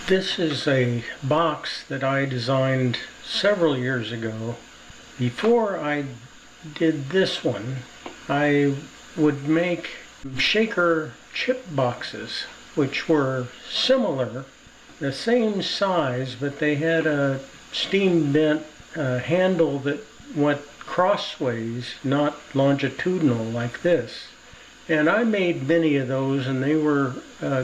This is a box that I designed several years ago. Before I did this one, I would make shaker chip boxes, which were similar, the same size, but they had a steam bent handle that went crossways, not longitudinal like this. And I made many of those, and they were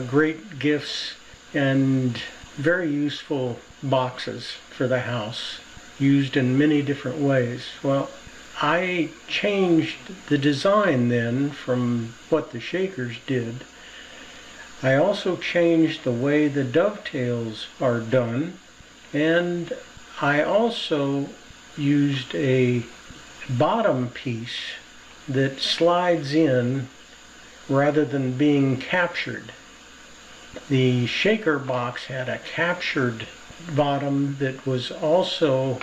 great gifts and very useful boxes for the house, used in many different ways. Well, I changed the design then from what the shakers did. I also changed the way the dovetails are done, and I also used a bottom piece that slides in rather than being captured. The shaker box had a captured bottom that was also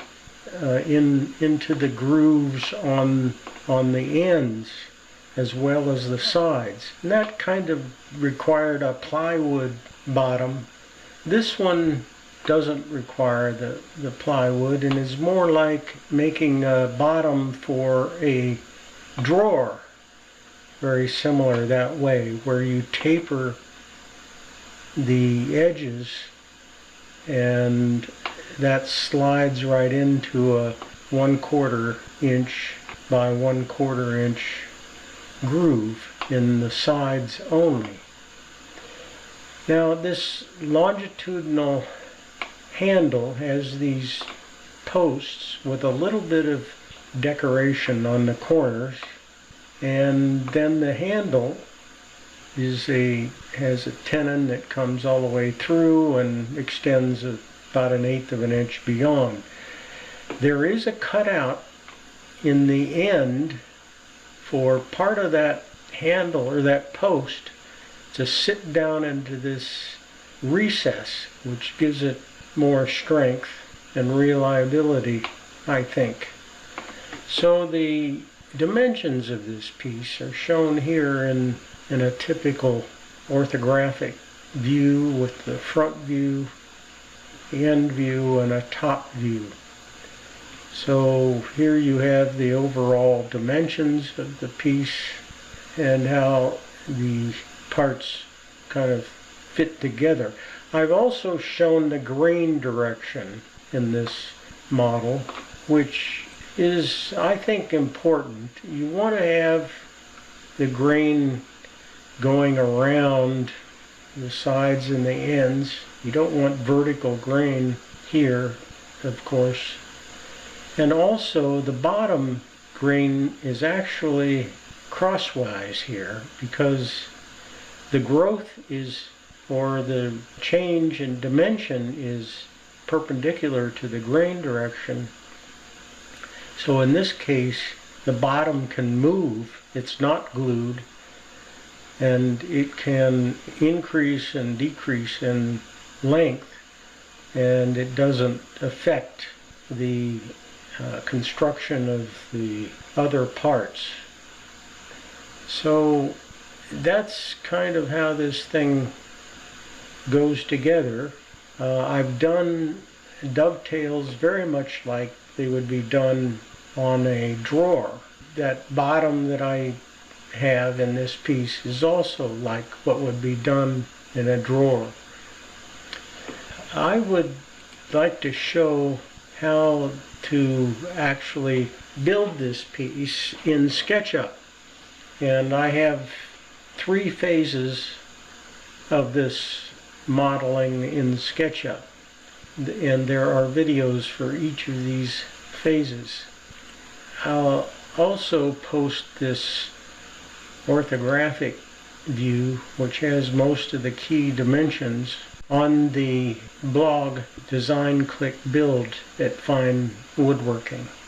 into the grooves on the ends as well as the sides. And that kind of required a plywood bottom. This one doesn't require the plywood and is more like making a bottom for a drawer. Very similar that way, where you taper the edges and that slides right into a 1/4 inch by 1/4 inch groove in the sides only. Now this longitudinal handle has these posts with a little bit of decoration on the corners, and then the handle has a tenon that comes all the way through and extends about 1/8 of an inch beyond. There is a cutout in the end for part of that handle or that post to sit down into this recess, which gives it more strength and reliability, I think. So the dimensions of this piece are shown here in a typical orthographic view, with the front view, the end view, and a top view. So here you have the overall dimensions of the piece and how the parts kind of fit together. I've also shown the grain direction in this model, which is, I think, important. You want to have the grain going around the sides and the ends. You don't want vertical grain here, of course. And also the bottom grain is actually crosswise here, because the growth is, or the change in dimension is perpendicular to the grain direction. So in this case, the bottom can move. It's not glued, and it can increase and decrease in length, and it doesn't affect the construction of the other parts. So that's kind of how this thing goes together. I've done dovetails very much like they would be done on a drawer. That bottom that I have in this piece is also like what would be done in a drawer. I would like to show how to actually build this piece in SketchUp, and I have 3 phases of this modeling in SketchUp, and there are videos for each of these phases. I'll also post this orthographic view, which has most of the key dimensions, on the blog Design Click Build at Fine Woodworking.